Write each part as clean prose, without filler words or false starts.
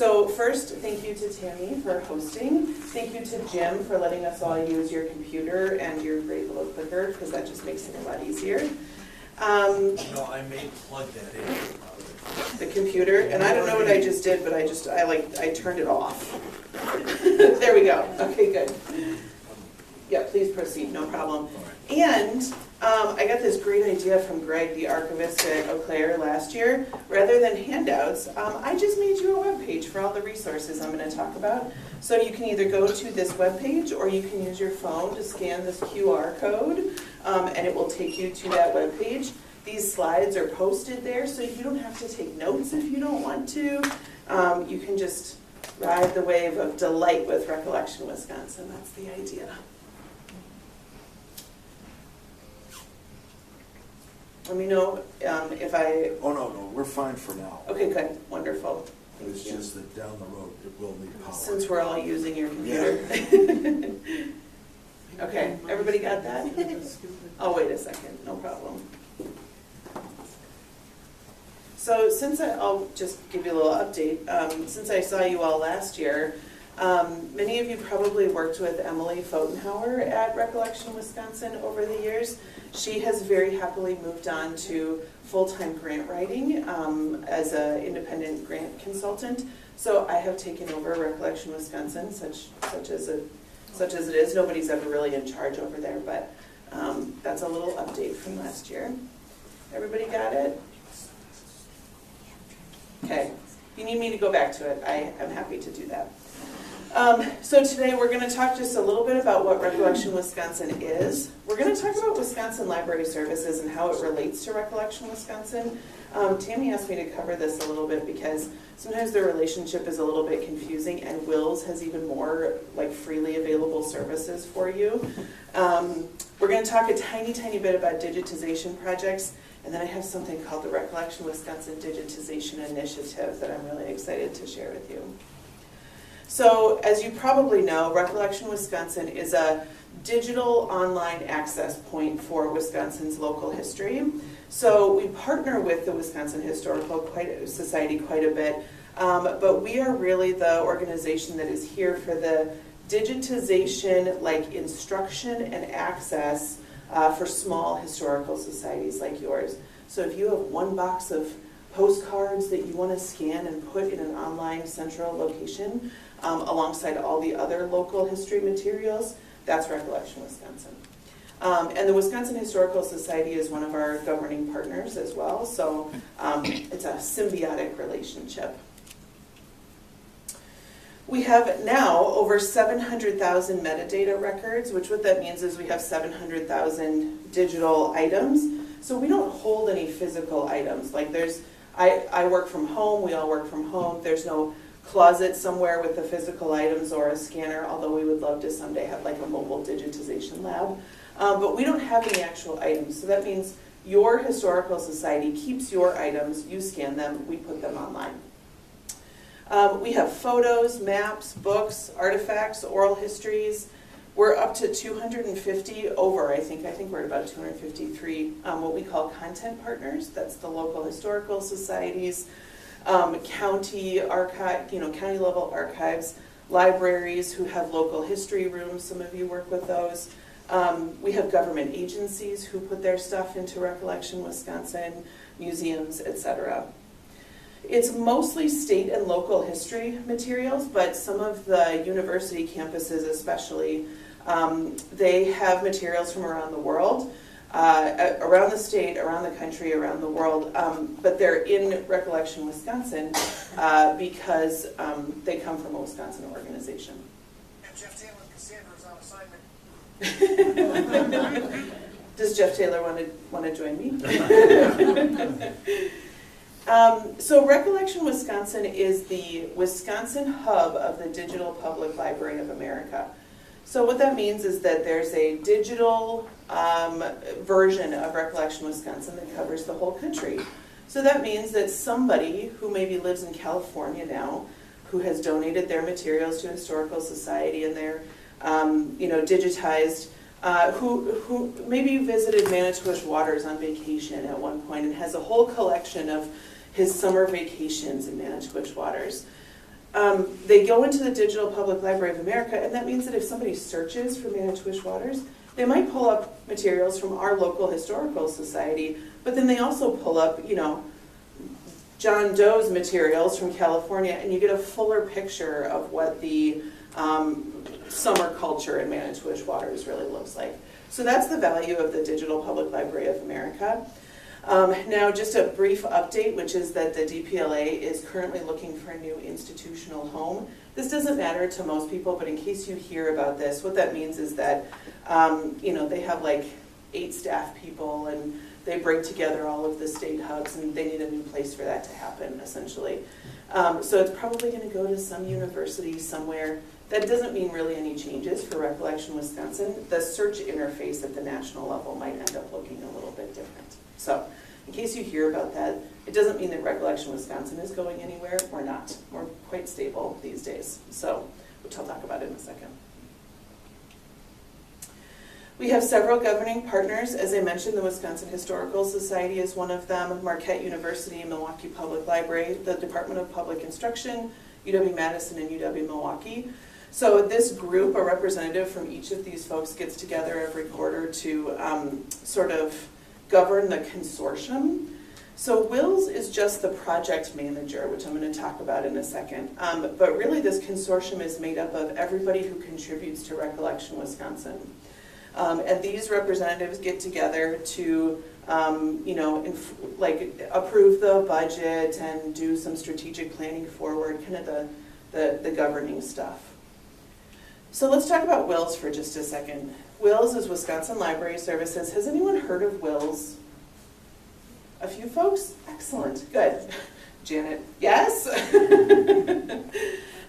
So first, thank you to Tammy for hosting. Thank you to Jim for letting us all use your computer and your great little clicker, because that just makes it a lot easier. No, I may plug that in. The computer, and I don't know what I just did, but I turned it off. There we go. Okay, good. Yeah, please proceed, no problem. And I got this great idea from Greg, the archivist at Eau Claire last year. Rather than handouts, I just made you a web page for all the resources I'm going to talk about. So you can either go to this web page, or you can use your phone to scan this QR code, and it will take you to that web page. These slides are posted there, so you don't have to take notes if you don't want to. You can just ride the wave of delight with Recollection Wisconsin. That's the idea. Let me know if I... Oh, no, we're fine for now. Okay, good. Wonderful. It's just that down the road, it will need power. Since we're all using your computer. Yeah. Okay, everybody got that? Oh, wait a second. No problem. So I'll just give you a little update. Since I saw you all last year, many of you probably worked with Emily Fotenhauer at Recollection Wisconsin over the years. She has very happily moved on to full-time grant writing as an independent grant consultant. So I have taken over Recollection Wisconsin, such as it is. Nobody's ever really in charge over there, but that's a little update from last year. Everybody got it? Okay. If you need me to go back to it, I am happy to do that. So today we're going to talk just a little bit about what Recollection Wisconsin is. We're going to talk about Wisconsin Library Services and how it relates to Recollection Wisconsin. Tammy asked me to cover this a little bit because sometimes the relationship is a little bit confusing, and WiLS has even more like freely available services for you. We're going to talk a tiny bit about digitization projects, and then I have something called the Recollection Wisconsin Digitization Initiative that I'm really excited to share with you. So, as you probably know, Recollection Wisconsin is a digital online access point for Wisconsin's local history. So we partner with the Wisconsin Historical Society quite a bit, but we are really the organization that is here for the digitization, like instruction and access for small historical societies like yours. So if you have one box of postcards that you want to scan and put in an online central location alongside all the other local history materials, that's Recollection Wisconsin. And the Wisconsin Historical Society is one of our governing partners as well, so it's a symbiotic relationship. We have now over 700,000 metadata records, which what that means is we have 700,000 digital items. So we don't hold any physical items. Like I work from home, we all work from home. There's no closet somewhere with the physical items or a scanner, although we would love to someday have like a mobile digitization lab. But we don't have any actual items. So that means your historical society keeps your items, you scan them, we put them online. We have photos, maps, books, artifacts, oral histories. We're up to 250 over, I think we're at about 253, what we call content partners. That's the local historical societies, county archive, county level archives, libraries who have local history rooms. Some of you work with those. We have government agencies who put their stuff into Recollection Wisconsin, museums, etc. It's mostly state and local history materials, but some of the university campuses especially, they have materials from around the world, around the state, around the country, around the world, but they're in Recollection Wisconsin because they come from a Wisconsin organization. And Jeff Taylor and Cassandra is on assignment. Does Jeff Taylor want to join me? So Recollection Wisconsin is the Wisconsin hub of the Digital Public Library of America. So what that means is that there's a digital version of Recollection Wisconsin that covers the whole country. So that means that somebody who maybe lives in California now, who has donated their materials to a historical society and they're digitized, who maybe visited Manitowish Waters on vacation at one point and has a whole collection of his summer vacations in Manitowish Waters. they go into the Digital Public Library of America, and that means that if somebody searches for Manitowish Waters, they might pull up materials from our local historical society, but then they also pull up, you know, John Doe's materials from California, and you get a fuller picture of what the summer culture in Manitowish Waters really looks like. So that's the value of the Digital Public Library of America. Now, just a brief update, which is that the DPLA is currently looking for a new institutional home. This doesn't matter to most people, but in case you hear about this, what that means is that, you know, they have like 8 staff people, and they bring together all of the state hubs, and they need a new place for that to happen, essentially. So it's probably going to go to some university somewhere. That doesn't mean really any changes for Recollection Wisconsin. The search interface at the national level might end up looking a little bit different. So in case you hear about that, it doesn't mean that Recollection Wisconsin is going anywhere. We're not. We're quite stable these days, so, which I'll talk about in a second. We have several governing partners. As I mentioned, the Wisconsin Historical Society is one of them, Marquette University, Milwaukee Public Library, the Department of Public Instruction, UW-Madison, and UW-Milwaukee. So this group, a representative from each of these folks, gets together every quarter to sort of govern the consortium. So WiLS is just the project manager, which I'm going to talk about in a second. But really this consortium is made up of everybody who contributes to Recollection Wisconsin. And these representatives get together to, you know, like approve the budget and do some strategic planning forward, kind of the governing stuff. So let's talk about WiLS for just a second. WiLS is Wisconsin Library Services. Has anyone heard of WiLS? A few folks? Excellent, good. Janet, yes?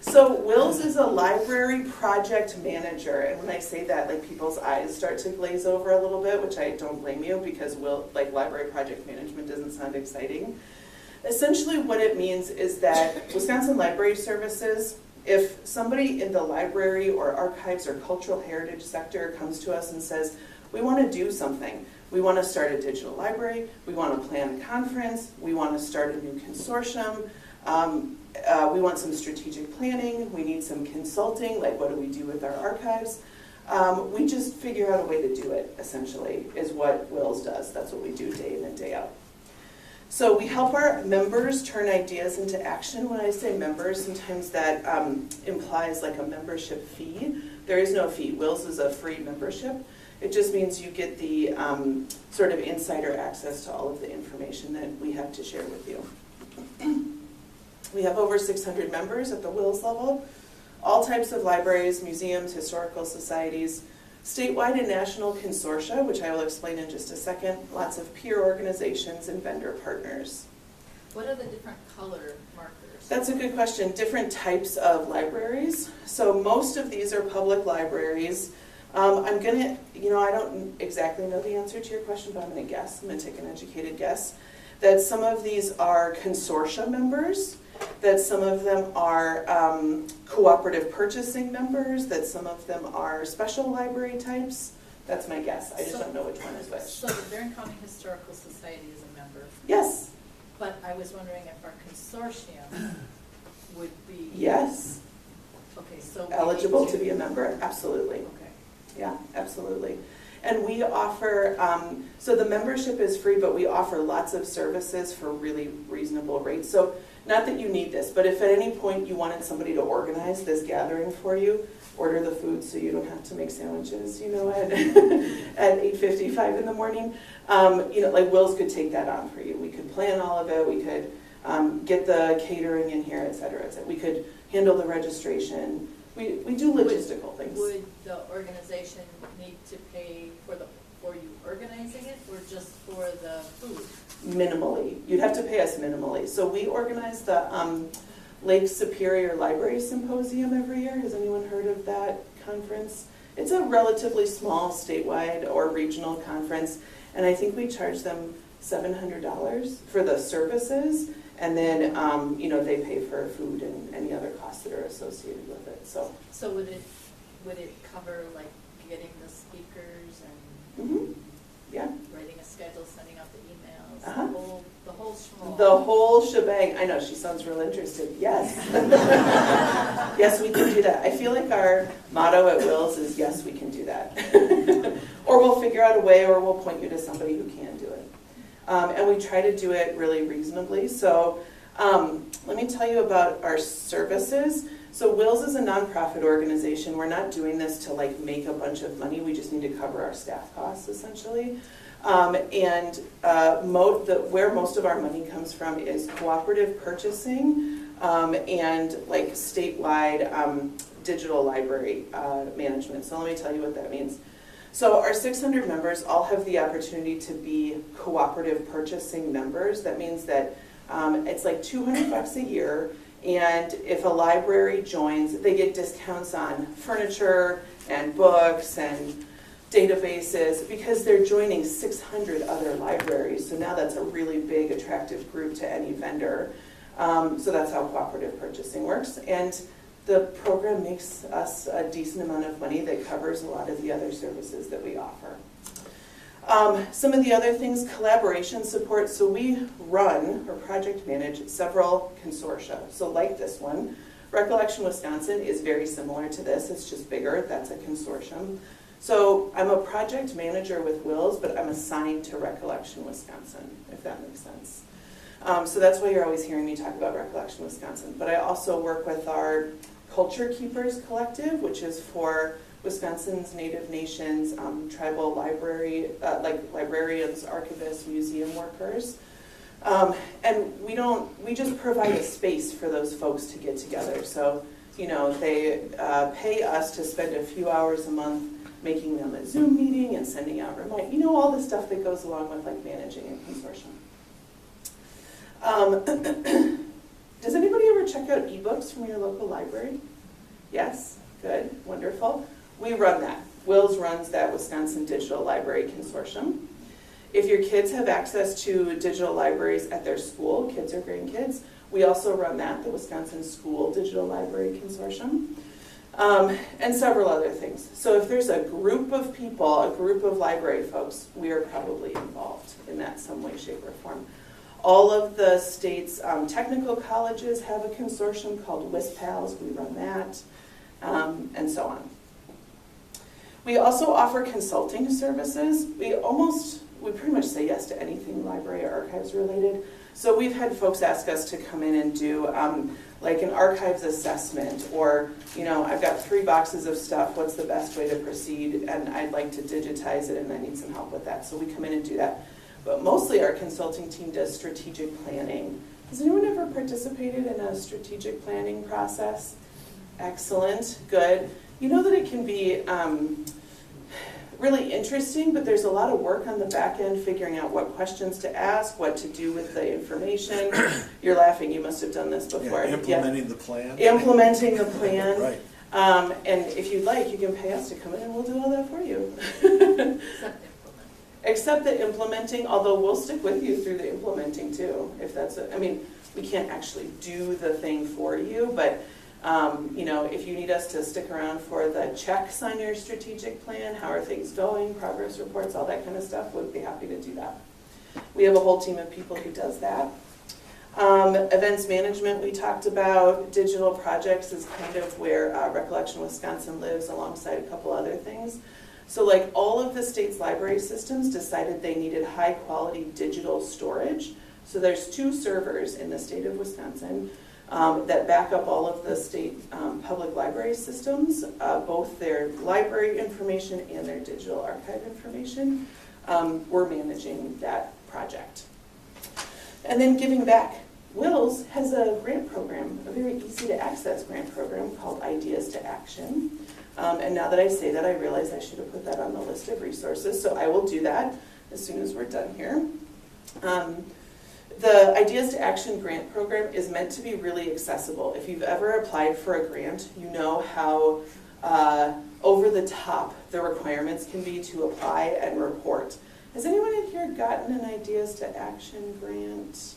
So WiLS is a library project manager, and when I say that, like people's eyes start to glaze over a little bit, which I don't blame you, because like library project management doesn't sound exciting. Essentially what it means is that Wisconsin Library Services, if somebody in the library or archives or cultural heritage sector comes to us and says, we want to do something, we want to start a digital library, we want to plan a conference, we want to start a new consortium, we want some strategic planning, we need some consulting, like what do we do with our archives, we just figure out a way to do it, essentially, is what WiLS does. That's what we do day in and day out. So we help our members turn ideas into action. When I say members, sometimes that implies like a membership fee. There is no fee. WiLS is a free membership. It just means you get the sort of insider access to all of the information that we have to share with you. We have over 600 members at the WiLS level, all types of libraries, museums, historical societies, statewide and national consortia, which I will explain in just a second, lots of peer organizations and vendor partners. What are the different color markers? That's a good question. Different types of libraries. So most of these are public libraries. I'm gonna, you know, I don't exactly know the answer to your question, but I'm gonna guess, I'm gonna take an educated guess, that some of these are consortia members, that some of them are cooperative purchasing members, that some of them are special library types. That's my guess. I just don't know which one is which. So the Barron County Historical Society is a member. Yes. But I was wondering if our consortium would be. Yes. Okay, so. Eligible to be a member? Absolutely. Okay. Yeah, absolutely. And we offer, so the membership is free, but we offer lots of services for really reasonable rates. So not that you need this, but if at any point you wanted somebody to organize this gathering for you, order the food so you don't have to make sandwiches, you know, at 8:55 in the morning, you know, like WiLS could take that on for you. We could plan all of it. We could get the catering in here, et cetera, et cetera. We could handle the registration. We do logistical things. Would the organization need to pay for you organizing it, or just for the food? Minimally. You'd have to pay us minimally. So we organize the Lake Superior Library Symposium every year. Has anyone heard of that conference? It's a relatively small statewide or regional conference, and I think we charge them $700 for the services, and then you know, they pay for food and any other costs that are associated with it. So would it cover like getting the speakers and yeah, writing a schedule, sending out the emails, Uh-huh. the whole The whole schmoll. The whole shebang. I know, she sounds real interested. Yes. Yes, we can do that. I feel like our motto at WiLS is, yes, we can do that. Or we'll figure out a way, or we'll point you to somebody who can do it. And we try to do it really reasonably. So let me tell you about our services. So WiLS is a nonprofit organization. We're not doing this to like make a bunch of money. We just need to cover our staff costs, essentially. Where most of our money comes from is cooperative purchasing and like statewide digital library management. So let me tell you what that means. So our 600 members all have the opportunity to be cooperative purchasing members. That means that it's like $200 a year, and if a library joins, they get discounts on furniture and books and databases because they're joining 600 other libraries. So now that's a really big, attractive group to any vendor. So that's how cooperative purchasing works. And the program makes us a decent amount of money that covers a lot of the other services that we offer. Some of the other things, collaboration support. So we run or project manage several consortia. So like this one, Recollection Wisconsin is very similar to this. It's just bigger. That's a consortium. So I'm a project manager with WiLS, but I'm assigned to Recollection Wisconsin, if that makes sense. So that's why you're always hearing me talk about Recollection Wisconsin. But I also work with our Culture Keepers Collective, which is for Wisconsin's Native Nations, tribal library, like librarians, archivists, museum workers. And we just provide a space for those folks to get together. So, you know, they pay us to spend a few hours a month making them a Zoom meeting and sending out remote, you know, all the stuff that goes along with like managing a consortium. Does anybody ever check out ebooks from your local library? Yes? Good, wonderful. We run that. WiLS runs that Wisconsin Digital Library Consortium. If your kids have access to digital libraries at their school, kids or grandkids, we also run that, the Wisconsin School Digital Library Consortium, and several other things. So if there's a group of people, a group of library folks, we are probably involved in that some way, shape, or form. All of the state's technical colleges have a consortium called WISPALS. We run that, and so on. We also offer consulting services. We pretty much say yes to anything library or archives related. So we've had folks ask us to come in and do like an archives assessment, or, you know, I've got 3 boxes of stuff, what's the best way to proceed, and I'd like to digitize it and I need some help with that. So we come in and do that. But mostly our consulting team does strategic planning. Has anyone ever participated in a strategic planning process? Excellent, good. You know that it can be really interesting, but there's a lot of work on the back end figuring out what questions to ask, what to do with the information. You're laughing, you must have done this before. Yeah, implementing the plan. Implementing the plan. Right. And if you'd like, you can pay us to come in and we'll do all that for you. Except the implementing, although we'll stick with you through the implementing too, if that's I mean, we can't actually do the thing for you, but you know, if you need us to stick around for the checks on your strategic plan, how are things going, progress reports, all that kind of stuff, we'd be happy to do that. We have a whole team of people who does that. Events management we talked about. Digital projects is kind of where Recollection Wisconsin lives alongside a couple other things. So like all of the state's library systems decided they needed high quality digital storage. So there's 2 servers in the state of Wisconsin that back up all of the state public library systems, both their library information and their digital archive information. We're managing that project. And then giving back. WiLS has a grant program, a very easy to access grant program called Ideas to Action. And now that I say that, I realize I should have put that on the list of resources, so I will do that as soon as we're done here. The Ideas to Action grant program is meant to be really accessible. If you've ever applied for a grant, you know how over the top the requirements can be to apply and report. Has anyone in here gotten an Ideas to Action grant?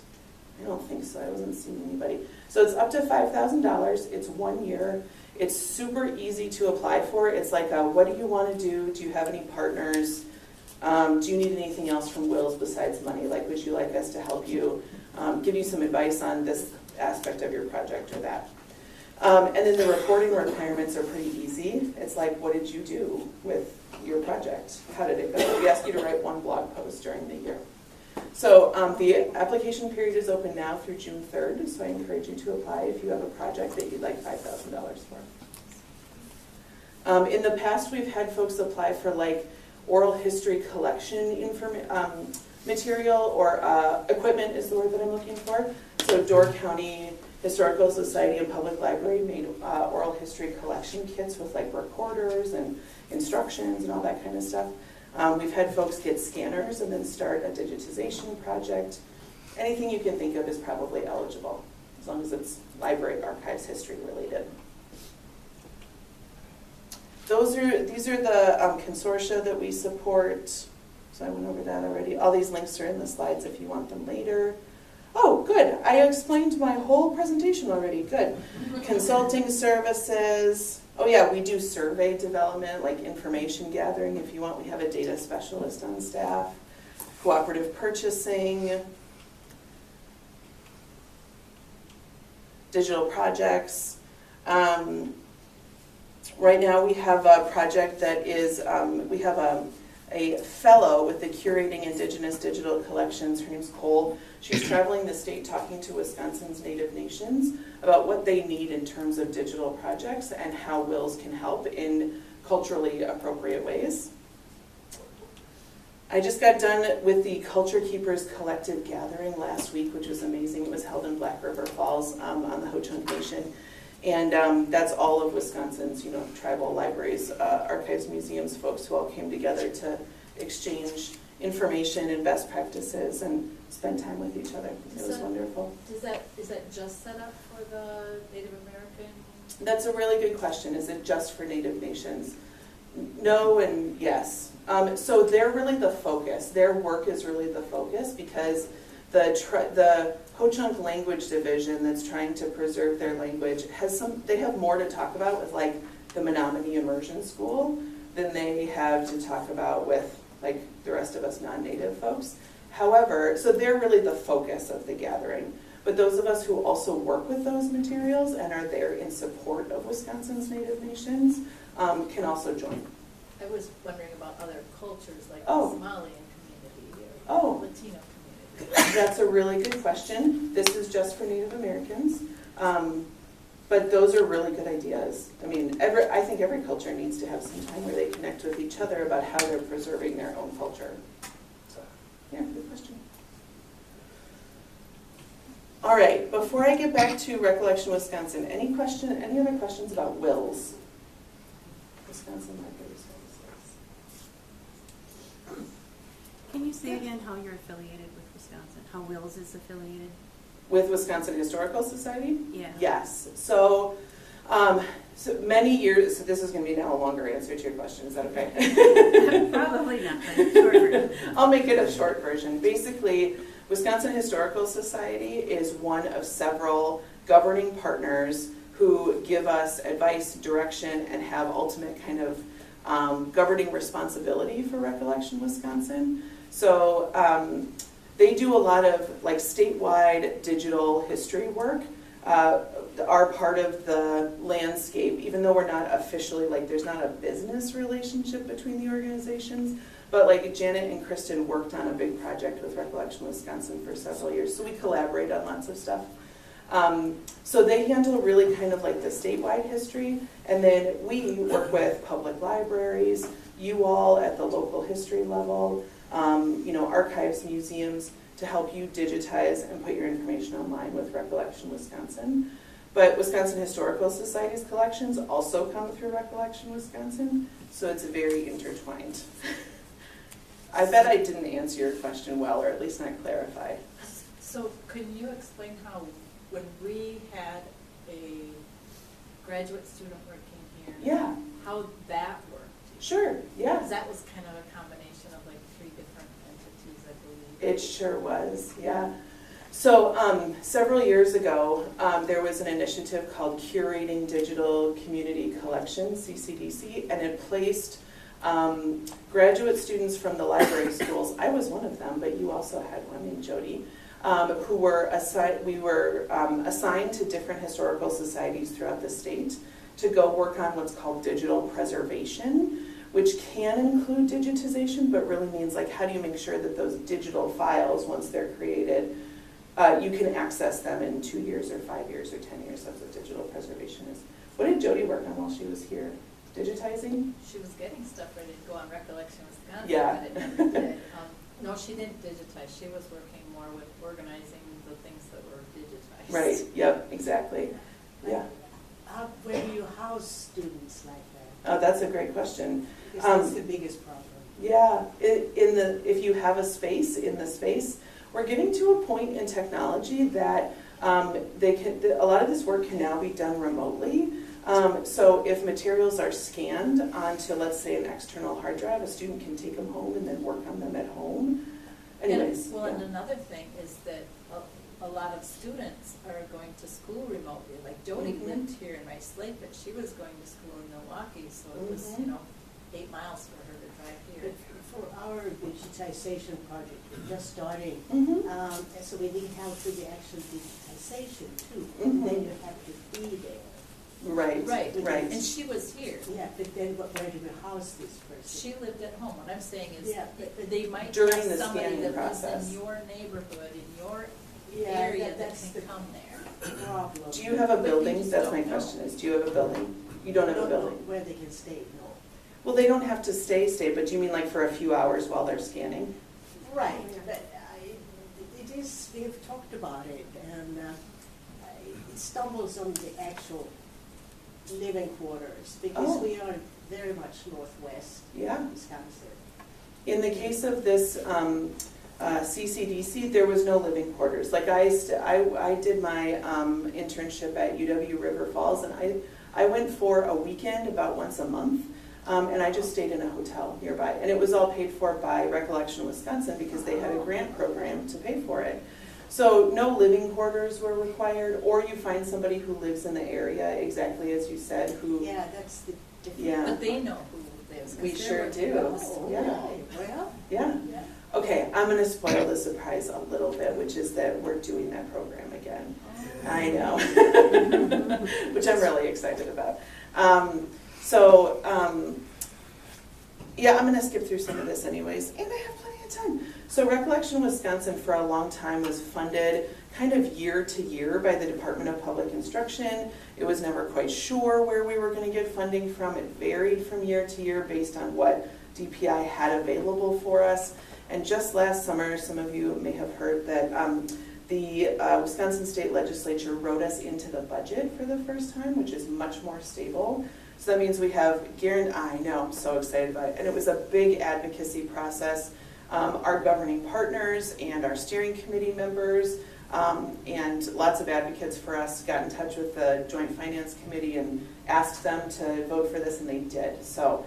I don't think so. I wasn't seeing anybody. So it's up to $5,000. It's 1 year. It's super easy to apply for. It's like, what do you want to do? Do you have any partners? Do you need anything else from WiLS besides money? Like, would you like us to help you, give you some advice on this aspect of your project or that? And then the reporting requirements are pretty easy. It's like, what did you do with your project? How did it go? We ask you to write one blog post during the year. So the application period is open now through June 3rd, so I encourage you to apply if you have a project that you'd like $5,000 for. In the past, we've had folks apply for like oral history collection material, or equipment is the word that I'm looking for. So Door County Historical Society and Public Library made oral history collection kits with like recorders and instructions and all that kind of stuff. We've had folks get scanners and then start a digitization project. Anything you can think of is probably eligible, as long as it's library, archives, history related. These are the consortia that we support. So I went over that already. All these links are in the slides if you want them later. Oh, good. I explained my whole presentation already. Good. Consulting services. Oh yeah, we do survey development, like information gathering if you want. We have a data specialist on staff. Cooperative purchasing. Digital projects. Right now we have a project that is, we have a fellow with the Curating Indigenous Digital Collections. Her name's Cole. She's traveling the state talking to Wisconsin's Native Nations about what they need in terms of digital projects and how WiLS can help in culturally appropriate ways. I just got done with the Culture Keepers Collective Gathering last week, which was amazing. It was held in Black River Falls on the Ho-Chunk Nation. And that's all of Wisconsin's, tribal libraries, archives, museums, folks who all came together to exchange information and best practices and spend time with each other. It was wonderful. Is that just set up for the Native American? That's a really good question. Is it just for Native nations? No and yes. So they're really the focus. Their work is really the focus because the Ho-Chunk Language Division that's trying to preserve their language they have more to talk about with like the Menominee Immersion School than they have to talk about with like the rest of us non-Native folks. However, so they're really the focus of the gathering. But those of us who also work with those materials and are there in support of Wisconsin's Native Nations can also join. I was wondering about other cultures like Oh. the Somalian community or Oh. Latino community. That's a really good question. This is just for Native Americans. But those are really good ideas. I mean, I think every culture needs to have some time where they connect with each other about how they're preserving their own culture. So, yeah, good question. All right, before I get back to Recollection Wisconsin, any other questions about WiLS? Wisconsin Library Services. Can you say again how you're affiliated with Wisconsin? How WiLS is affiliated? With Wisconsin Historical Society? Yeah. Yes. So many years, so this is going to be now a longer answer to your question. Is that okay? Probably not, but a short version. I'll make it a short version. Basically, Wisconsin Historical Society is one of several governing partners who give us advice, direction, and have ultimate kind of governing responsibility for Recollection Wisconsin. So they do a lot of like statewide digital history work. Are part of the landscape, even though we're not officially, like there's not a business relationship between the organizations, but like Janet and Kristen worked on a big project with Recollection Wisconsin for several years, so we collaborate on lots of stuff. So they handle really kind of like the statewide history, and then we work with public libraries, you all at the local history level, archives, museums, to help you digitize and put your information online with Recollection Wisconsin. But Wisconsin Historical Society's collections also come through Recollection Wisconsin, so it's very intertwined. I bet I didn't answer your question well, or at least not clarify. So can you explain how, when we had a graduate student working here, Yeah, how that worked? sure, yeah. Because that was kind of a combination of like 3 different entities, I believe. It sure was, yeah. So several years ago, there was an initiative called Curating Digital Community Collections, CCDC, and it placed Graduate students from the library schools, I was one of them, but you also had one named Jody, who were assigned to different historical societies throughout the state to go work on what's called digital preservation, which can include digitization, but really means like how do you make sure that those digital files, once they're created, you can access them in 2 years or 5 years or 10 years. That's what digital preservation is. What did Jody work on while she was here? Digitizing? She was getting stuff ready to go on Recollection Wisconsin, Yeah. but it never did. No, she didn't digitize. She was working more with organizing the things that were digitized. Right, yep, exactly. Yeah. Where do you house students like that? Oh, that's a great question. Because that's the biggest problem. Yeah, if you have a space in the space, we're getting to a point in technology that a lot of this work can now be done remotely. So if materials are scanned onto, let's say, an external hard drive, a student can take them home and then work on them at home. Anyways. And another thing is that a lot of students are going to school remotely. Like Jody lived here in Rice Lake, but she was going to school in Milwaukee, so it was, 8 miles for her to drive here. For our digitization project, we're just starting, so we need help with the actual digitization too. And then you have to be there. Right. And she was here. Yeah, but then where do we house this person? She lived at home. What I'm saying is, Yeah. they might During have the somebody scanning that lives process. in your neighborhood, in your Yeah, area that that's can the come there. problem. Do you have a But you building? just That's don't my know. question is, do you have a building? You don't have a I don't know building? where they can stay, no. Well, they don't have to stay, but do you mean like for a few hours while they're scanning? Right, but it is, we've talked about it, and it stumbles on the actual living quarters, because Oh. we are very much northwest Yeah. Wisconsin. In the case of this CCDC, there was no living quarters. Like I did my internship at UW River Falls, and I went for a weekend about once a month, and I just stayed in a hotel nearby. And it was all paid for by Recollection Wisconsin because they had a grant program to pay for it. So no living quarters were required, or you find somebody who lives in the area, exactly as you said, who, Yeah, that's the difference. Yeah. But they know who lives. 'cause We they're sure working do. on this. Oh, Yeah. right, well, yeah. yeah. Okay, I'm going to spoil the surprise a little bit, which is that we're doing that program again. I know, which I'm really excited about. Yeah, I'm going to skip through some of this anyways, and I have plenty of time. So Recollection Wisconsin for a long time was funded kind of year to year by the Department of Public Instruction. It was never quite sure where we were going to get funding from. It varied from year to year based on what DPI had available for us. And just last summer, some of you may have heard that the Wisconsin State Legislature wrote us into the budget for the first time, which is much more stable. So that means we have I know, I'm so excited about it. And it was a big advocacy process. Our governing partners and our steering committee members and lots of advocates for us got in touch with the Joint Finance Committee and asked them to vote for this, and they did. So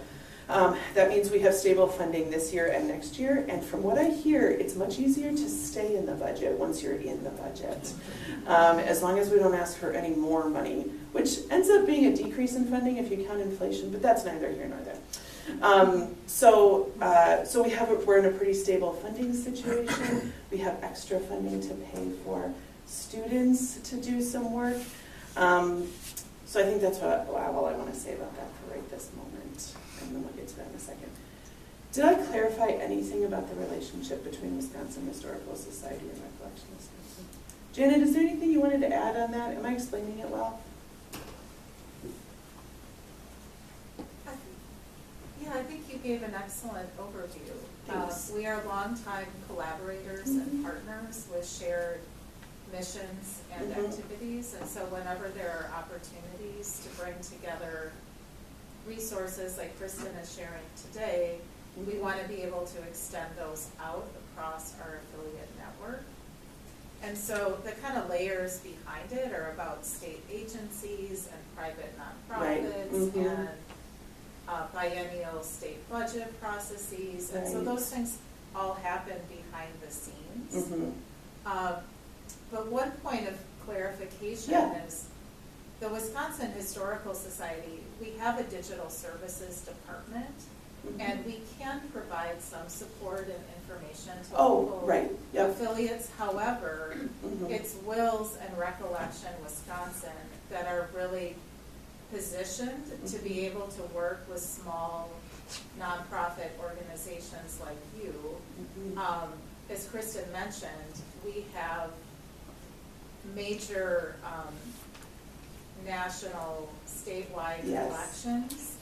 that means we have stable funding this year and next year, and from what I hear, it's much easier to stay in the budget once you're in the budget, as long as we don't ask for any more money, which ends up being a decrease in funding if you count inflation, but that's neither here nor there. So we're in a pretty stable funding situation. We have extra funding to pay for students to do some work. So I think that's all I want to say about that for right this moment, and then we'll get to that in a second. Did I clarify anything about the relationship between Wisconsin Historical Society and Recollection Wisconsin? Janet, is there anything you wanted to add on that? Am I explaining it well? I think you gave an excellent overview. Thanks. We are longtime collaborators and partners with shared missions and activities, and so whenever there are opportunities to bring together resources like Kristen is sharing today, we want to be able to extend those out across our affiliate network. And so the kind of layers behind it are about state agencies and private nonprofits and biennial state budget processes, and so those things all happen behind the scenes. But one point of clarification is the Wisconsin Historical Society, we have a digital services department, And we can provide some support and information to Oh, local right, yep. affiliates. However, Mhm. it's WiLS and Recollection Wisconsin that are really positioned to be able to work with small nonprofit organizations like you. Mhm. As Kristen mentioned, we have major national, statewide Yes. collections.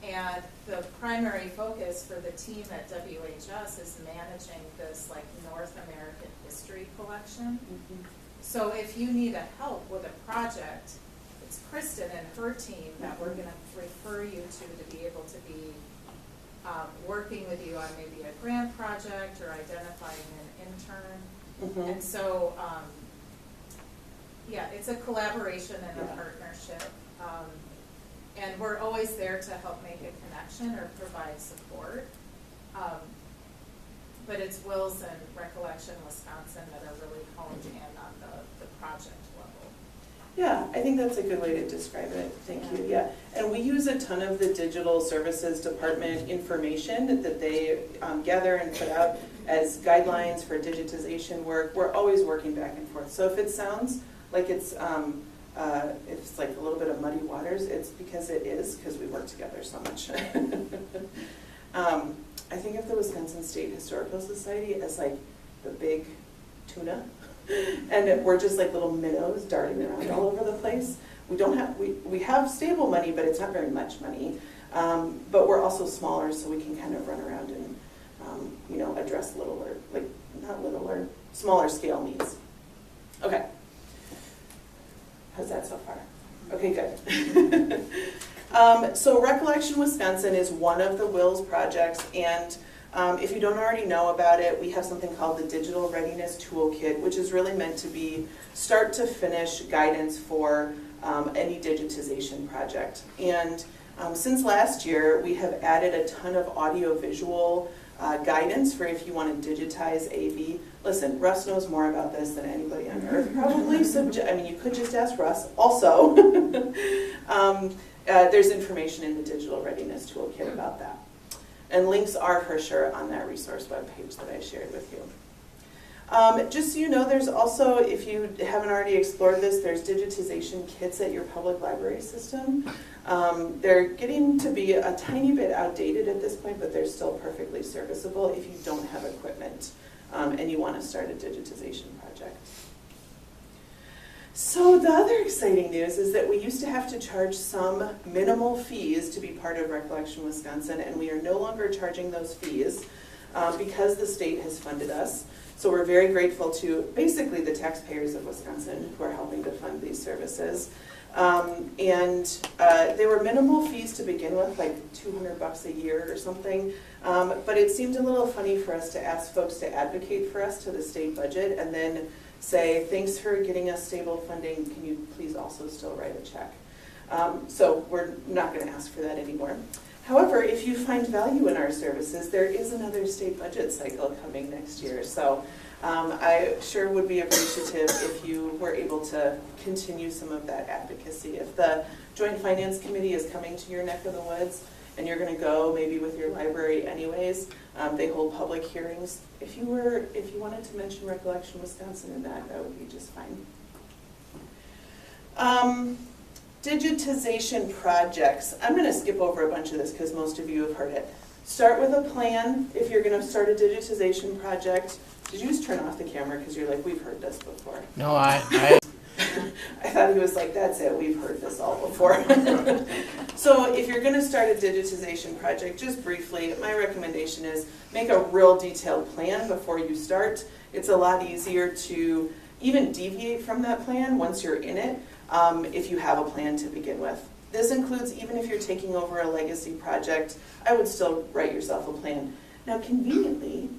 And the primary focus for the team at WHS is managing this like North American history collection. Mhm. So if you need a help with a project, it's Kristen and her team that we're gonna refer you to be able to be working with you on maybe a grant project or identifying an intern. Mhm. And so, yeah, it's a collaboration and a Yeah. partnership. And we're always there to help make a connection or provide support. But it's WiLS and Recollection Wisconsin that are really honed in on the project level. Yeah, I think that's a good way to describe it. Thank you. Yeah, and we use a ton of the digital services department information that they gather and put out as guidelines for digitization work. We're always working back and forth. So if it sounds like it's like a little bit of muddy waters, it's because it is, because we work together so much. I think of the Wisconsin State Historical Society as like the big tuna, and we're just like little minnows darting around all over the place. We don't have, we have stable money, but it's not very much money. But we're also smaller, so we can kind of run around and, address littler, like not littler, smaller scale needs. Okay. How's that so far? Okay, good. So Recollection Wisconsin is one of the WiLS projects, and if you don't already know about it, we have something called the Digital Readiness Toolkit, which is really meant to be start to finish guidance for any digitization project. And since last year, we have added a ton of audio-visual guidance for if you want to digitize AV. Listen, Russ knows more about this than anybody on earth, probably. So, you could just ask Russ. Also, there's information in the Digital Readiness Toolkit about that. And links are for sure on that resource webpage that I shared with you. Just so you know, there's also, if you haven't already explored this, there's digitization kits at your public library system. They're getting to be a tiny bit outdated at this point, but they're still perfectly serviceable if you don't have equipment and you want to start a digitization project. So the other exciting news is that we used to have to charge some minimal fees to be part of Recollection Wisconsin, and we are no longer charging those fees because the state has funded us. So we're very grateful to basically the taxpayers of Wisconsin who are helping to fund these services. They were minimal fees to begin with, like $200 a year or something. But it seemed a little funny for us to ask folks to advocate for us to the state budget and then say, thanks for getting us stable funding, can you please also still write a check? So we're not going to ask for that anymore. However, if you find value in our services, there is another state budget cycle coming next year. So I sure would be appreciative if you were able to continue some of that advocacy. If the Joint Finance Committee is coming to your neck of the woods and you're going to go maybe with your library anyways, they hold public hearings. If you wanted to mention Recollection Wisconsin in that would be just fine. Digitization projects. I'm going to skip over a bunch of this because most of you have heard it. Start with a plan if you're going to start a digitization project. Did you just turn off the camera because you're like, we've heard this before? No, I I thought he was like, that's it, we've heard this all before. So if you're going to start a digitization project, just briefly, my recommendation is make a real detailed plan before you start. It's a lot easier to even deviate from that plan once you're in it if you have a plan to begin with. This includes even if you're taking over a legacy project, I would still write yourself a plan. Now conveniently,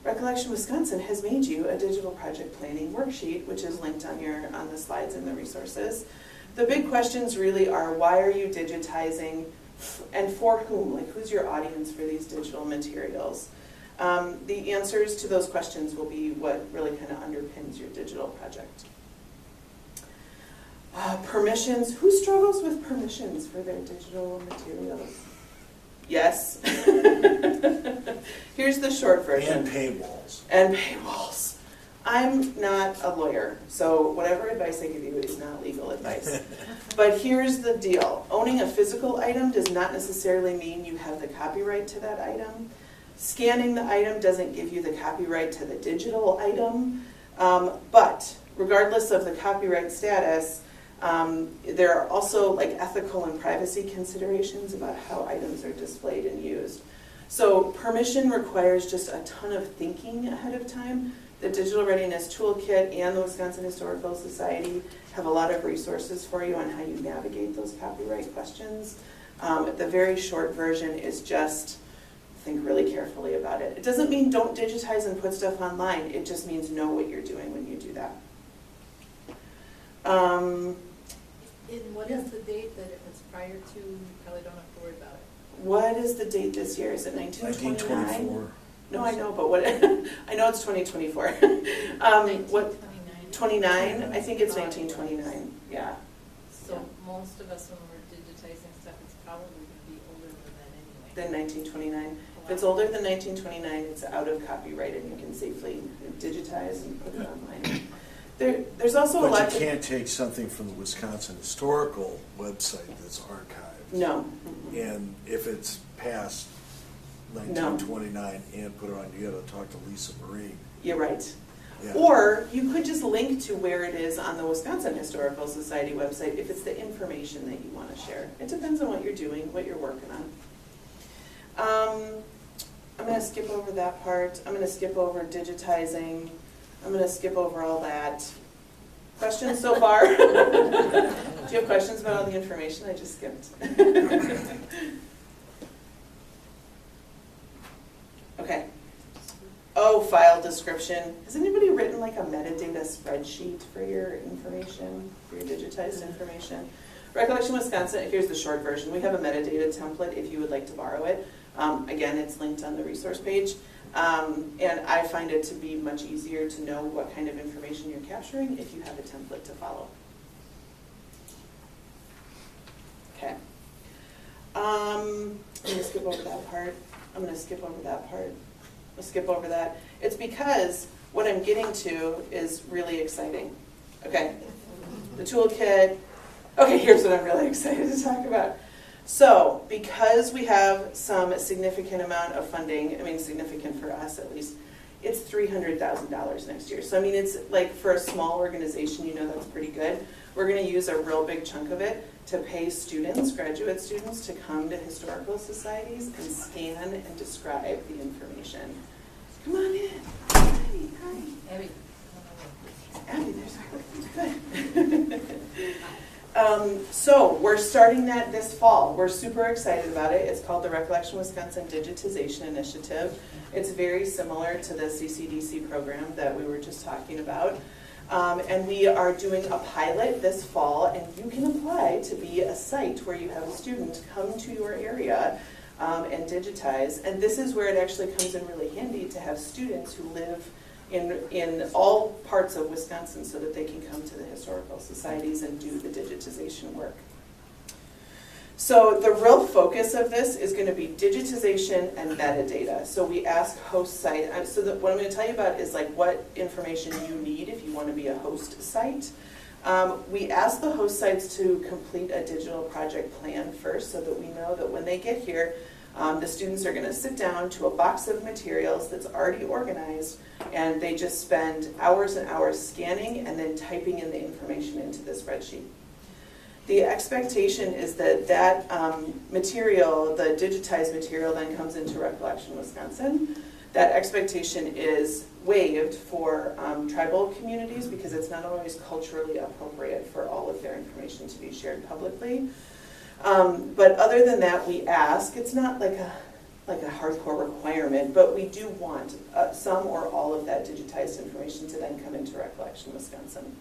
Recollection Wisconsin has made you a digital project planning worksheet, which is linked on the slides and the resources. The big questions really are, why are you digitizing and for whom? Like, who's your audience for these digital materials? The answers to those questions will be what really kind of underpins your digital project. Permissions. Who struggles with permissions for their digital materials? Yes. Here's the short version. And paywalls. And paywalls. I'm not a lawyer, so whatever advice I give you is not legal advice. But here's the deal. Owning a physical item does not necessarily mean you have the copyright to that item. Scanning the item doesn't give you the copyright to the digital item. But regardless of the copyright status, there are also like ethical and privacy considerations about how items are displayed and used. So permission requires just a ton of thinking ahead of time. The Digital Readiness Toolkit and the Wisconsin Historical Society have a lot of resources for you on how you navigate those copyright questions. The very short version is just think really carefully about it. It doesn't mean don't digitize and put stuff online. It just means know what you're doing when you do that. And what is the date that it was prior to? You probably don't have to worry about it. What is the date this year? Is it 1929? 1924. No, I know, but what? I know it's 2024. What? 29? I think it's 1929. Yeah. So most of us, when we're digitizing stuff, it's probably going to be older than that anyway. Then 1929. If it's older than 1929, it's out of copyright, and you can safely digitize and put it online. There's also a lot. But you can't take something from the Wisconsin Historical website that's archived. No. And if it's past 1929 and put it on, you got to talk to Lisa Marie. You're right. Yeah. Or you could just link to where it is on the Wisconsin Historical Society website if it's the information that you want to share. It depends on what you're doing, what you're working on. I'm going to skip over that part. I'm going to skip over digitizing. I'm going to skip over all that. Questions so far? Do you have questions about all the information I just skipped? Okay. Oh, file description. Has anybody written like a metadata spreadsheet for your information, for your digitized information? Recollection Wisconsin, here's the short version. We have a metadata template if you would like to borrow it. Again, it's linked on the resource page. And I find it to be much easier to know what kind of information you're capturing if you have a template to follow. Okay. I'm going to skip over that part. I'm going to skip over that part. I'll skip over that. It's because what I'm getting to is really exciting. Okay. The toolkit. Okay, here's what I'm really excited to talk about. So, because we have some significant amount of funding, I mean significant for us at least, it's $300,000 next year. So I mean it's like for a small organization, you know that's pretty good. We're going to use a real big chunk of it to pay students, graduate students, to come to historical societies and scan and describe the information. Come on in. Hi. Abby. Abby, there's good. So we're starting that this fall. We're super excited about it. It's called the Recollection Wisconsin Digitization Initiative. It's very similar to the CCDC program that we were just talking about. And we are doing a pilot this fall, and you can apply to be a site where you have a student come to your area and digitize. And this is where it actually comes in really handy to have students who live in all parts of Wisconsin so that they can come to the historical societies and do the digitization work. So the real focus of this is going to be digitization and metadata. So we ask host site, so what I'm going to tell you about is like what information you need if you want to be a host site. We ask the host sites to complete a digital project plan first so that we know that when they get here, the students are going to sit down to a box of materials that's already organized, and they just spend hours and hours scanning and then typing in the information into the spreadsheet. The expectation is that that material, the digitized material, then comes into Recollection Wisconsin. That expectation is waived for tribal communities because it's not always culturally appropriate for all of their information to be shared publicly. But other than that, we ask, it's not like a hardcore requirement, but we do want some or all of that digitized information to then come into Recollection Wisconsin.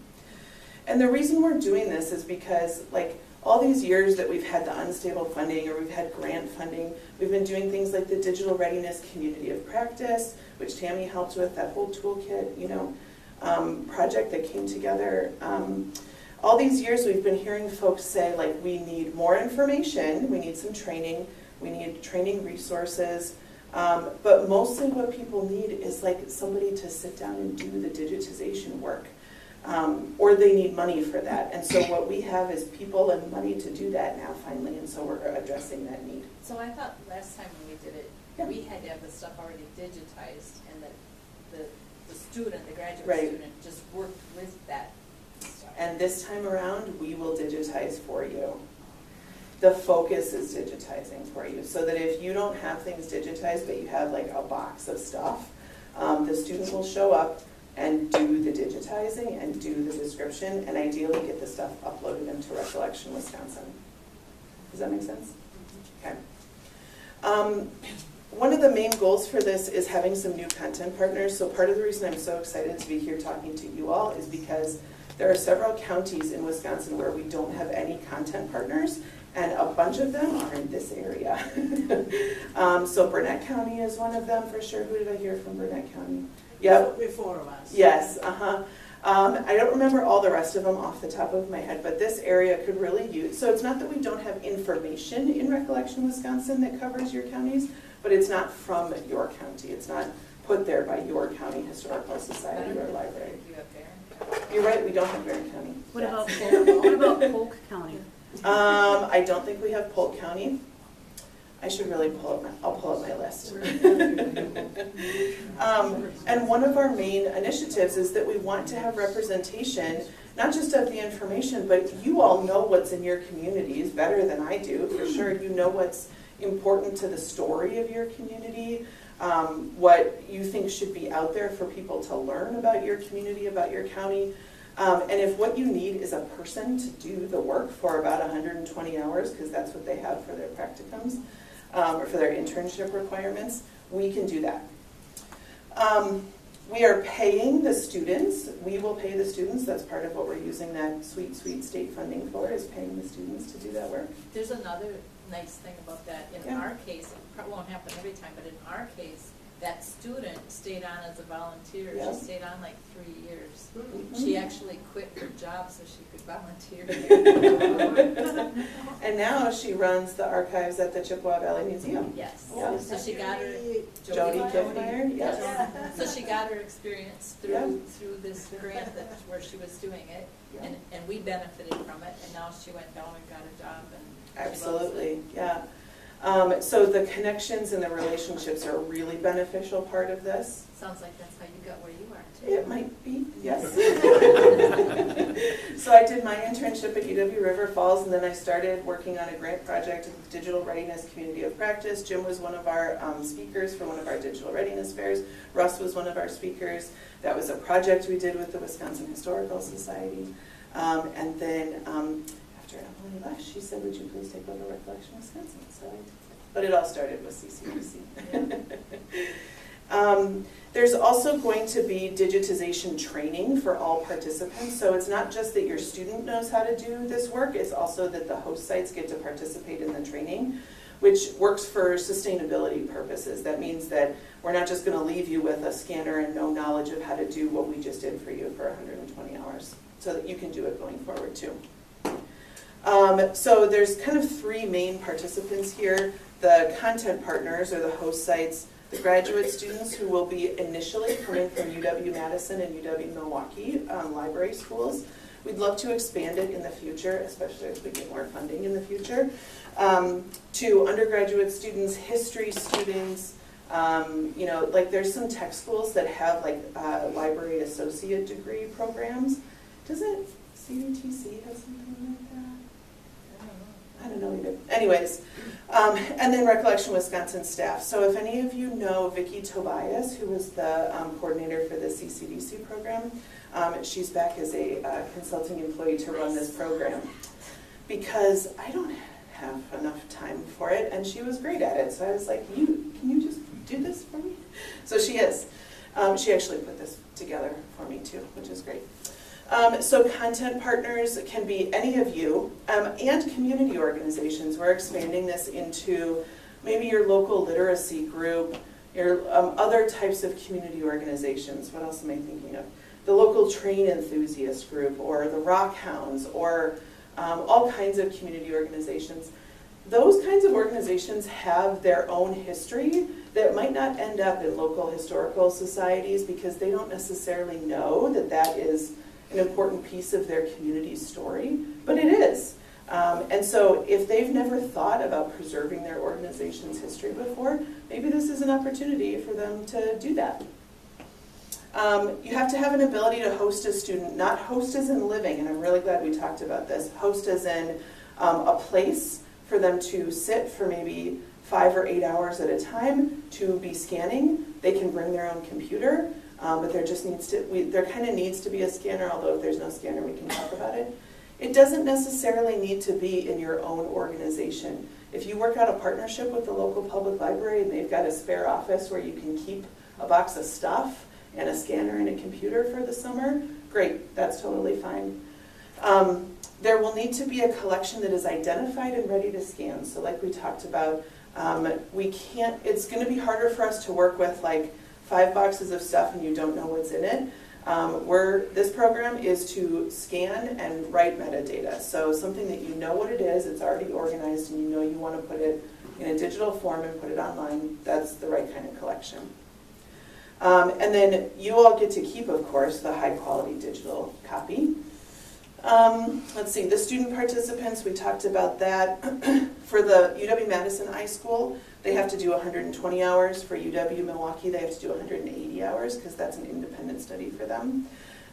And the reason we're doing this is because like all these years that we've had the unstable funding or we've had grant funding, we've been doing things like the Digital Readiness Community of Practice, which Tammy helped with, that whole toolkit, project that came together. All these years we've been hearing folks say like we need more information, we need some training, we need training resources, but mostly what people need is like somebody to sit down and do the digitization work. Or they need money for that. And so what we have is people and money to do that now finally, and so we're addressing that need. So I thought last time when we did it, Yeah. we had to have the stuff already digitized, and that the student, the graduate Right. student, just worked with that stuff. And this time around, we will digitize for you. The focus is digitizing for you, so that if you don't have things digitized, but you have like a box of stuff, the student will show up and do the digitizing and do the description, and ideally get the stuff uploaded into Recollection Wisconsin. Does that make sense? Okay. One of the main goals for this is having some new content partners. So part of the reason I'm so excited to be here talking to you all is because there are several counties in Wisconsin where we don't have any content partners, and a bunch of them are in this area. So Burnett County is one of them for sure. Who did I hear from Burnett County? Yep. Before of us. Yes, I don't remember all the rest of them off the top of my head, but this area could really use, so it's not that we don't have information in Recollection Wisconsin that covers your counties, but it's not from your county. It's not put there by your county historical society or library. You have Barron. You're right, we don't have Barron County. What Yes. about Polk County? I don't think we have Polk County. I should really I'll pull up my list. And one of our main initiatives is that we want to have representation, not just of the information, but you all know what's in your communities better than I do, for sure. You know what's important to the story of your community, what you think should be out there for people to learn about your community, about your county. And if what you need is a person to do the work for about 120 hours, because that's what they have for their practicums, or for their internship requirements, we can do that. We are paying the students. We will pay the students. That's part of what we're using that sweet, sweet state funding for, is paying the students to do that work. There's another nice thing about that. In Yeah. our case, it probably won't happen every time, but in our case, that student stayed on as a volunteer. Yeah. She stayed on like 3 years. Mhm. She actually quit her job so she could volunteer. And now she runs the archives at the Chippewa Valley Museum. Yes. Yeah. So she got her, Jody Kiffmeyer, yes. Yeah. so she got her experience Yeah. through this grant that, where she was doing it, Yeah. and we benefited from it, and now she went down and got a job, and she loves it. Absolutely, yeah. So the connections and the relationships are a really beneficial part of this. Sounds like that's how you got where you are too. It might be, yes. So I did my internship at UW River Falls, and then I started working on a grant project with Digital Readiness Community of Practice. Jim was one of our speakers for one of our digital readiness fairs. Russ was one of our speakers. That was a project we did with the Wisconsin Historical Society. And then after Emily left, she said, would you please take over Recollection Wisconsin? So I did. But it all started with CCDC. There's also going to be digitization training for all participants. So it's not just that your student knows how to do this work, it's also that the host sites get to participate in the training, which works for sustainability purposes. That means that we're not just going to leave you with a scanner and no knowledge of how to do what we just did for you for 120 hours, so that you can do it going forward too. So there's kind of three main participants here: the content partners, or the host sites, the graduate students who will be initially coming from UW-Madison and UW-Milwaukee library schools. We'd love to expand it in the future, especially as we get more funding in the future, to undergraduate students, history students. You know, like there's some tech schools that have like library associate degree programs. Doesn't CVTC have something like that? I don't know either. Anyways, and then Recollection Wisconsin staff. So if any of you know Vicki Tobias, who was the coordinator for the CCDC program, she's back as a consulting employee to run this program, because I don't have enough time for it, and she was great at it. So I was like, can you just do this for me? So she is. She actually put this together for me too, which is great. So content partners can be any of you, and community organizations. We're expanding this into maybe your local literacy group, your other types of community organizations. What else am I thinking of? The local train enthusiast group, or the Rock Hounds, or all kinds of community organizations. those kinds of organizations have their own history that might not end up in local historical societies because they don't necessarily know that that is an important piece of their community's story, but it is. And so if they've never thought about preserving their organization's history before, maybe this is an opportunity for them to do that. You have to have an ability to host a student, not host as in living, and I'm really glad we talked about this, host as in a place for them to sit for maybe 5 or 8 hours at a time to be scanning. They can bring their own computer, but there just needs to, there kind of needs to be a scanner, although if there's no scanner, we can talk about it. It doesn't necessarily need to be in your own organization. If you work out a partnership with the local public library and they've got a spare office where you can keep a box of stuff and a scanner and a computer for the summer, great, that's totally fine. There will need to be a collection that is identified and ready to scan. So like we talked about, we can't, it's going to be harder for us to work with like 5 boxes of stuff and you don't know what's in it. This program is to scan and write metadata. So something that you know what it is, it's already organized, and you know you want to put it in a digital form and put it online, that's the right kind of collection. And then you all get to keep, of course, the high quality digital copy. Let's see, the student participants, we talked about that. For the UW-Madison iSchool, they have to do 120 hours. For UW-Milwaukee, they have to do 180 hours because that's an independent study for them.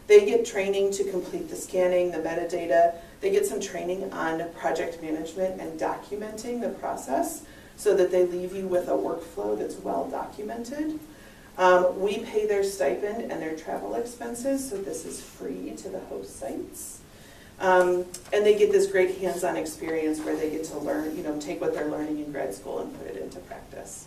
They get training to complete the scanning, the metadata. They get some training on project management and documenting the process so that they leave you with a workflow that's well documented. We pay their stipend and their travel expenses, so this is free to the host sites. And they get this great hands-on experience where they get to learn, take what they're learning in grad school and put it into practice.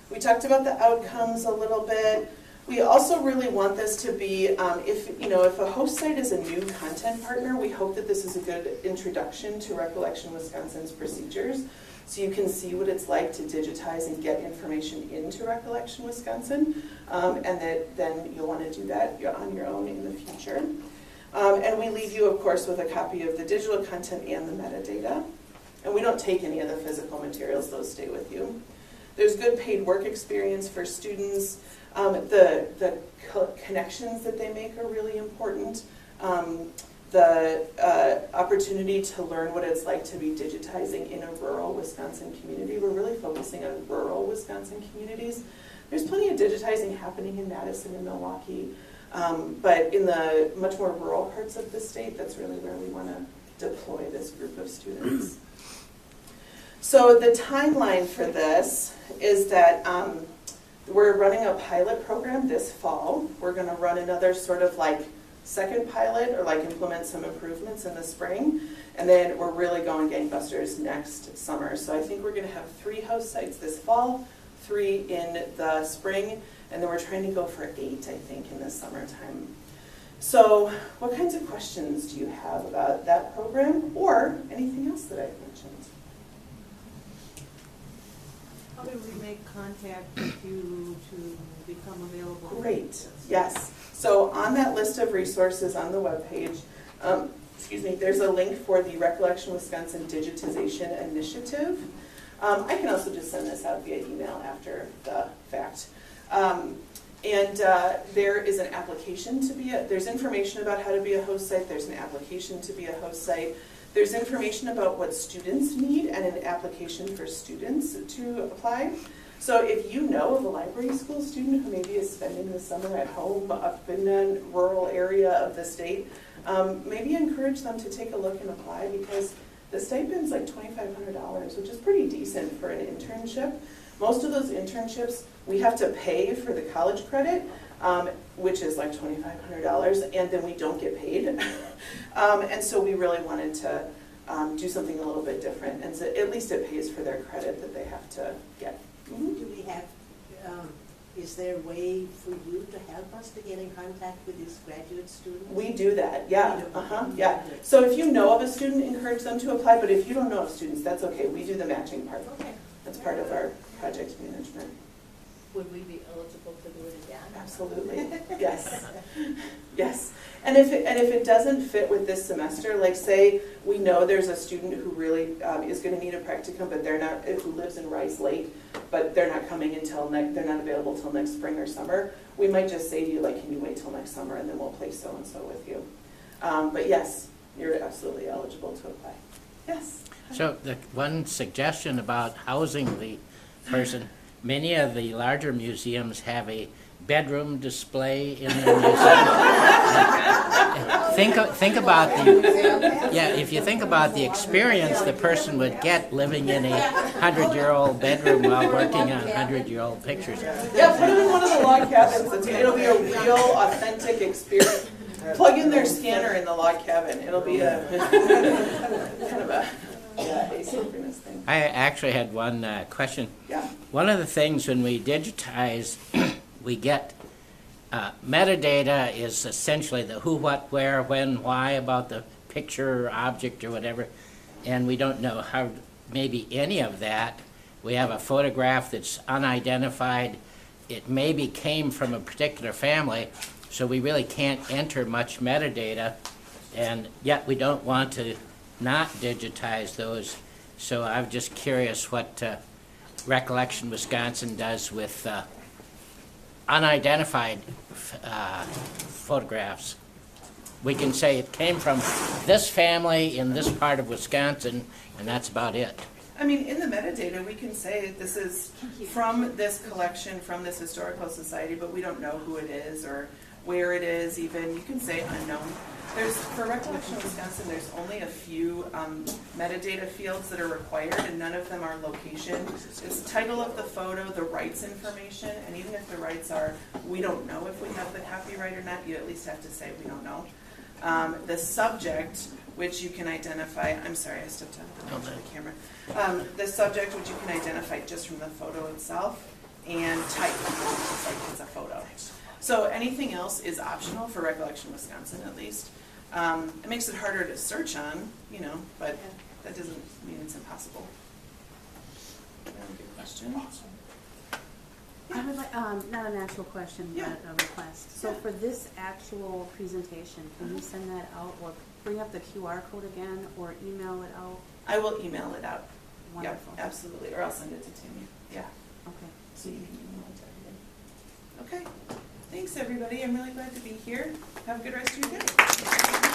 We talked about the outcomes a little bit. We also really want this to be, if a host site is a new content partner, we hope that this is a good introduction to Recollection Wisconsin's procedures. So you can see what it's like to digitize and get information into Recollection Wisconsin, and that then you'll want to do that on your own in the future. And we leave you, of course, with a copy of the digital content and the metadata. And we don't take any of the physical materials, those stay with you. There's good paid work experience for students. The connections that they make are really important. The opportunity to learn what it's like to be digitizing in a rural Wisconsin community. We're really focusing on rural Wisconsin communities. There's plenty of digitizing happening in Madison and Milwaukee, but in the much more rural parts of the state, that's really where we want to deploy this group of students. So the timeline for this is that we're running a pilot program this fall. We're going to run another sort of like second pilot or like implement some improvements in the spring. And then we're really going gangbusters next summer. So I think we're going to have 3 host sites this fall, 3 in the spring, and then we're trying to go for 8, I think, in the summertime. So what kinds of questions do you have about that program or anything else that I've mentioned? How do we make contact with you to become available? Great, yes. So on that list of resources on the webpage, there's a link for the Recollection Wisconsin Digitization Initiative. I can also just send this out via email after the fact. There is an application to be there's information about how to be a host site, there's an application to be a host site. There's information about what students need and an application for students to apply. So if you know of a library school student who maybe is spending the summer at home up in a rural area of the state, maybe encourage them to take a look and apply because the stipend's like $2,500, which is pretty decent for an internship. Most of those internships, we have to pay for the college credit, which is like $2,500, and then we don't get paid. And so we really wanted to do something a little bit different, and so at least it pays for their credit that they have to get. Mm-hmm. Do we have, is there a way for you to help us to get in contact with these graduate students? We do that, yeah. Yeah. So if you know of a student, encourage them to apply, but if you don't know of students, that's okay. We do the matching part. Okay. That's part of our project management. would we be eligible to do it again? Absolutely, yes, yes. And if it doesn't fit with this semester, like say we know there's a student who really is going to need a practicum, but they're not, who lives in Rice Lake, but they're not coming until they're not available till next spring or summer, we might just say to you, like, can you wait till next summer, and then we'll place so-and-so with you. But yes, you're absolutely eligible to apply. Yes. So the one suggestion about housing the person, many of the larger museums have a bedroom display in their museum. Think about if you think about the experience the person would get living in a 100-year-old bedroom while working on 100-year-old pictures. Yeah, put them in one of the log cabins. It'll be a real, authentic experience. Plug in their scanner in the log cabin. It'll be a kind of a asynchronous thing. I actually had one question. Yeah. One of the things when we digitize, we get metadata is essentially the who, what, where, when, why about the picture or object or whatever, and we don't know how, maybe any of that. We have a photograph that's unidentified. It maybe came from a particular family, so we really can't enter much metadata, and yet we don't want to not digitize those. So I'm just curious what Recollection Wisconsin does with unidentified photographs. We can say it came from this family in this part of Wisconsin, and that's about it. I mean, in the metadata, we can say this is from this collection, from this historical society, but we don't know who it is or where it is even. You can say unknown. For Recollection Wisconsin, there's only a few metadata fields that are required, and none of them are location. It's title of the photo, the rights information, and even if the rights are, we don't know if we have the copyright or not, you at least have to say we don't know. The subject, which you can identify, I'm sorry, I stepped out of the camera. The subject, which you can identify just from the photo itself, and type, like it's a photo. So anything else is optional for Recollection Wisconsin, at least. It makes it harder to search on, but that doesn't mean it's impossible. Good question. I would like, not an actual question, Yeah. but a request. So Yeah. for this actual presentation, can you send that out or bring up the QR code again or email it out? I will email it out. Wonderful. Yep, absolutely, or I'll send it to Tammy. Yeah, Okay. so you can email it to everybody. Okay, thanks everybody. I'm really glad to be here. Have a good rest of your day.